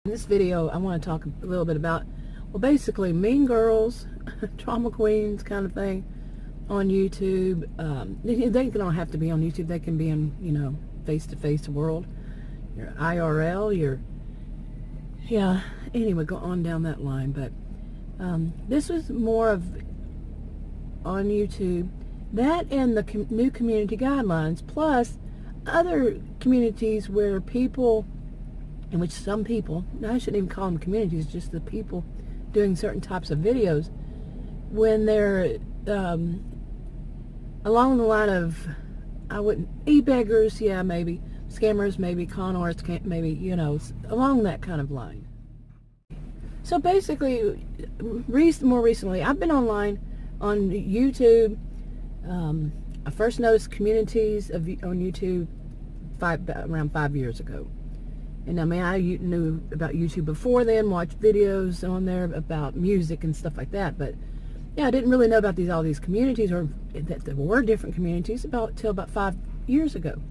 In this video, I want to talk a little bit about, well, basically mean girls, trauma queens kind of thing on YouTube. They don't have to be on YouTube. They can be in, face-to-face world. Your IRL, anyway, go on down that line. But this was more of on YouTube. That and the new community guidelines, plus other communities where people, in which some people, I shouldn't even call them communities, just the people doing certain types of videos, when they're along the line of, e-beggars, yeah, maybe, scammers, maybe, con artists, maybe, along that kind of line. So basically, more recently, I've been online on YouTube. I first noticed communities on YouTube around 5 years ago. And I knew about YouTube before then, watched videos on there about music and stuff like that. But yeah, I didn't really know about all these communities, or that there were different communities till about 5 years ago.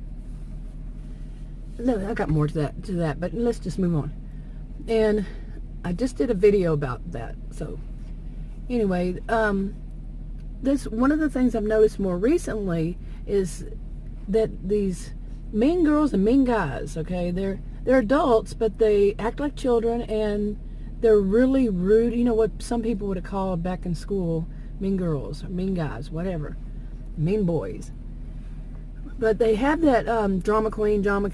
No, I got more to that, but let's just move on. And I just did a video about that. So anyway, this one of the things I've noticed more recently is that these mean girls and mean guys, okay, they're adults, but they act like children, and they're really rude. What some people would have called back in school mean girls, or mean guys, whatever, mean boys. But they have that drama queen, drama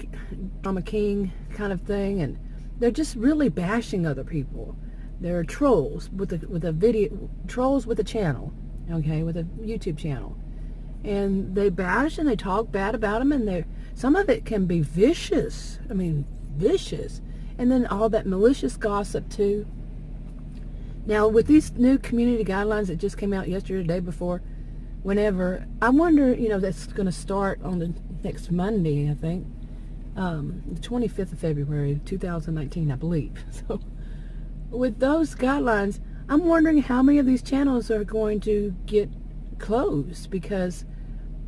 king kind of thing, and they're just really bashing other people. They're trolls with a video, trolls with a channel, okay, with a YouTube channel, and they bash and they talk bad about them, and some of it can be vicious. Vicious. And then all that malicious gossip too. Now with these new community guidelines that just came out yesterday, the day before, whenever, I wonder, that's going to start on the next Monday, I think, the 25th of February 2019, I believe. So with those guidelines, I'm wondering how many of these channels are going to get closed, because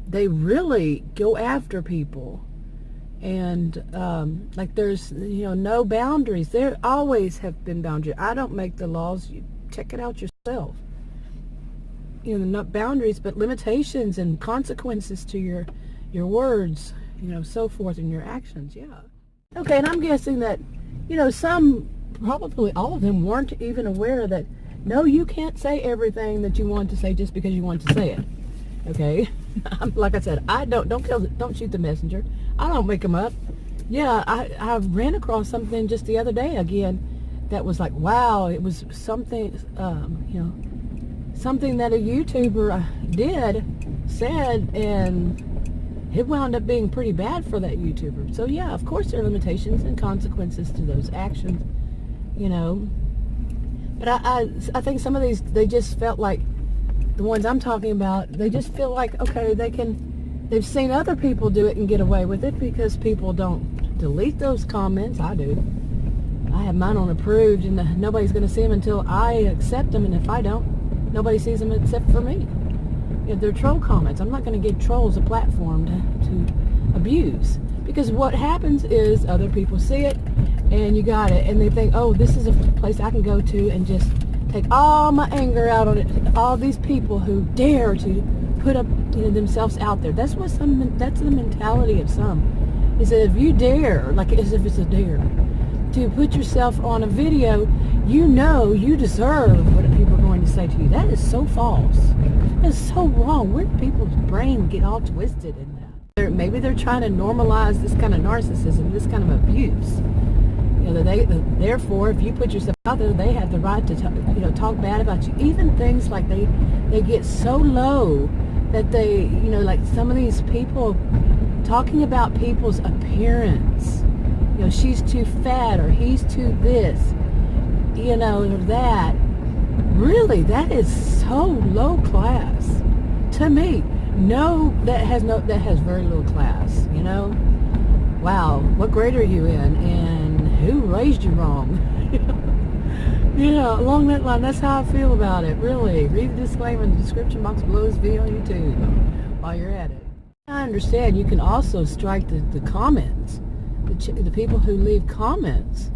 they really go after people. And like there's no boundaries. There always have been boundaries. I don't make the laws. You check it out yourself. Not boundaries, but limitations and consequences to your words, so forth, and your actions. Yeah. Okay, and I'm guessing that some, probably all of them, weren't even aware that no, you can't say everything that you want to say just because you want to say it. Okay. Like I said, don't shoot the messenger. I don't make them up. Yeah, I ran across something just the other day again that was like, wow, it was something, something that a YouTuber said, and it wound up being pretty bad for that YouTuber. So yeah, of course there are limitations and consequences to those actions, But I think some of these, they just felt like, the ones I'm talking about, they just feel like, okay, they've seen other people do it and get away with it, because people don't delete those comments. I do. I have mine on approved, and nobody's going to see them until I accept them, and if I don't, nobody sees them except for me. If they're troll comments, I'm not going to give trolls a platform to abuse, because what happens is other people see it, and you got it, and they think, oh, this is a place I can go to and just take all my anger out on it. All these people who dare to put up, themselves out there. That's the mentality of some. Is that if you dare, like as if it's a dare, to put yourself on a video, you deserve what people are going to say to you. That is so false. That is so wrong. Where do people's brain get all twisted in that? Maybe they're trying to normalize this kind of narcissism, this kind of abuse. Therefore, if you put yourself out there, they have the right to talk bad about you. Even things like they get so low that they, like some of these people talking about people's appearance. She's too fat, or he's too this, or that. Really, that is so low class to me. That has very little class. Wow, what grade are you in, and who raised you wrong? Along that line, that's how I feel about it, really. Read the disclaimer in the description box below this video on YouTube while you're at it. I understand you can also strike the comments, the people who leave comments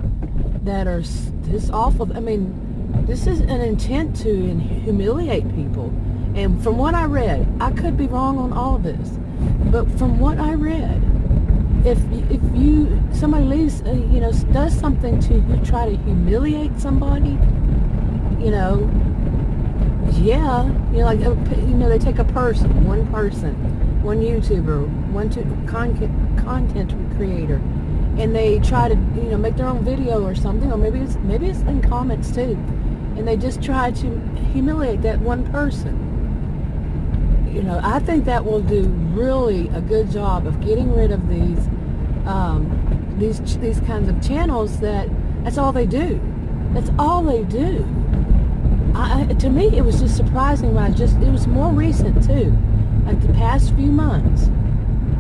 that are this awful. I mean, this is an intent to humiliate people. And from what I read, I could be wrong on all of this, but from what I read, if somebody leaves, does something to try to humiliate somebody, they take a person, one YouTuber, content creator, and they try to, make their own video or something, or maybe it's in comments too, and they just try to humiliate that one person. I think that will do really a good job of getting rid of these kinds of channels that's all they do. That's all they do. To me, it was just surprising it was more recent too, like the past few months,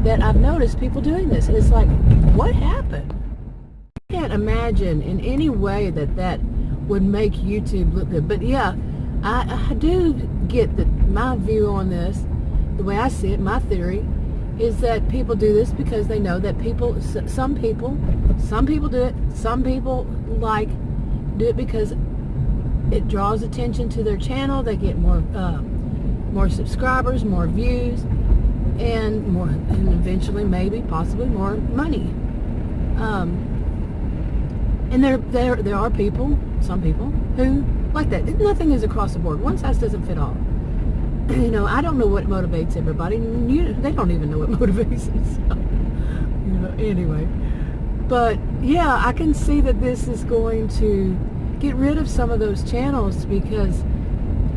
that I've noticed people doing this. And it's like, what happened? I can't imagine in any way that would make YouTube look good. But yeah, I do get that my view on this, the way I see it, my theory, is that people do this because they know that some people do it, some people do it because it draws attention to their channel. They get more subscribers, more views, and eventually, maybe, possibly more money. And there are some people who like that. Nothing is across the board. One size doesn't fit all. I don't know what motivates everybody. They don't even know what motivates them. So, anyway. But yeah, I can see that this is going to get rid of some of those channels, because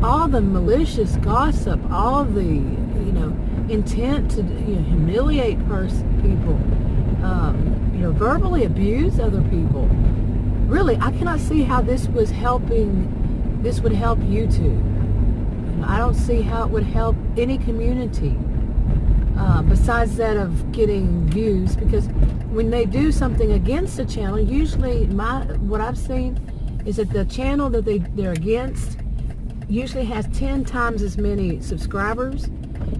all the malicious gossip, all the intent to humiliate people, verbally abuse other people. Really, I cannot see how this would help YouTube. I don't see how it would help any community besides that of getting views, because when they do something against a channel, usually what I've seen is that the channel that they're against usually has 10 times as many subscribers.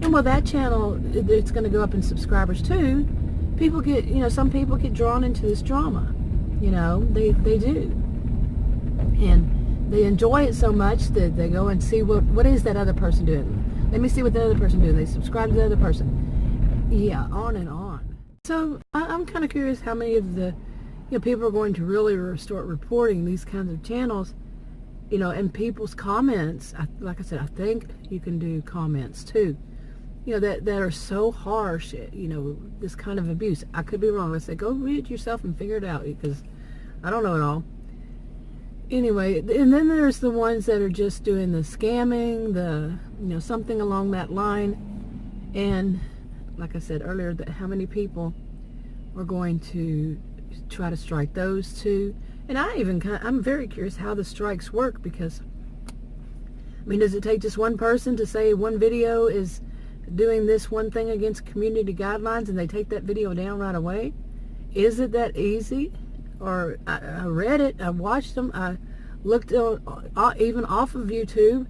And that channel, it's going to go up in subscribers too. People get, some people get drawn into this drama. They do. And they enjoy it so much that they go and see what is that other person doing. Let me see what the other person doing. They subscribe to the other person. Yeah, on and on. So I'm kind of curious how many of the people are going to really start reporting these kinds of channels, and people's comments. Like I said, I think you can do comments too, that are so harsh, this kind of abuse. I could be wrong. Let's say, go read it yourself and figure it out, because I don't know it all. Anyway, and then there's the ones that are just doing the scamming, something along that line. And like I said earlier, how many people are going to try to strike those too? And I'm very curious how the strikes work, because does it take just one person to say one video is doing this one thing against community guidelines and they take that video down right away? Is it that easy? Or I read it, I watched them, I looked even off of YouTube.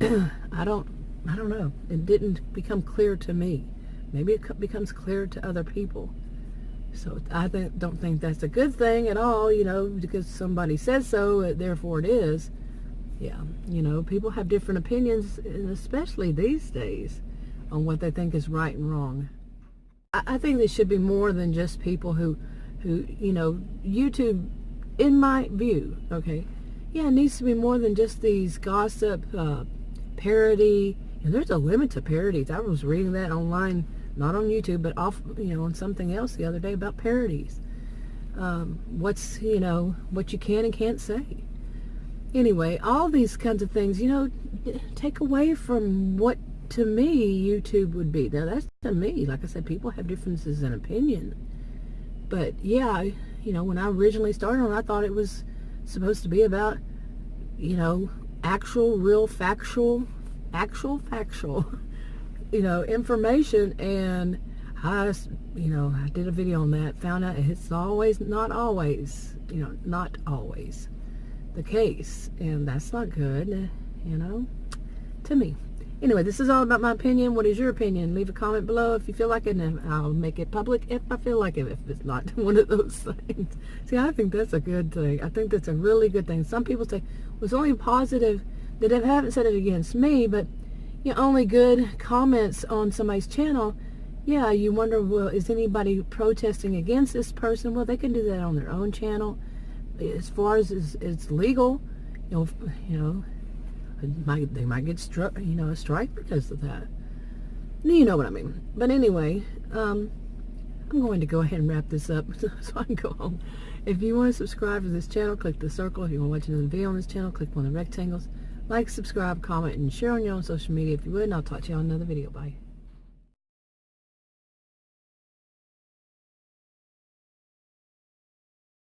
I don't know. It didn't become clear to me. Maybe it becomes clear to other people. So I don't think that's a good thing at all, because somebody says so, therefore it is. Yeah, people have different opinions, and especially these days, on what they think is right and wrong. I think there should be more than just people who YouTube, in my view, okay, yeah, it needs to be more than just these gossip, parody. There's a limit to parodies. I was reading that online, not on YouTube, but on something else the other day about parodies. What you can and can't say. Anyway, all these kinds of things, take away from what, to me, YouTube would be. Now, that's to me. Like I said, people have differences in opinion. But, yeah, when I originally started on, I thought it was supposed to be about, actual, real, factual, information. And I did a video on that, found out it's not always the case. And that's not good, to me. Anyway, this is all about my opinion. What is your opinion? Leave a comment below if you feel like it, and I'll make it public if I feel like it, if it's not one of those things. See, I think that's a good thing. I think that's a really good thing. Some people say, well, it's only positive, that they haven't said it against me, but only good comments on somebody's channel. Yeah, you wonder, well, is anybody protesting against this person? Well, they can do that on their own channel. As far as it's legal, they might get struck, a strike because of that. You know what I mean. But anyway, I'm going to go ahead and wrap this up so I can go home. If you want to subscribe to this channel, click the circle. If you want to watch another video on this channel, click one of the rectangles. Like, subscribe, comment, and share on your own social media if you would, and I'll talk to you on another video. Bye.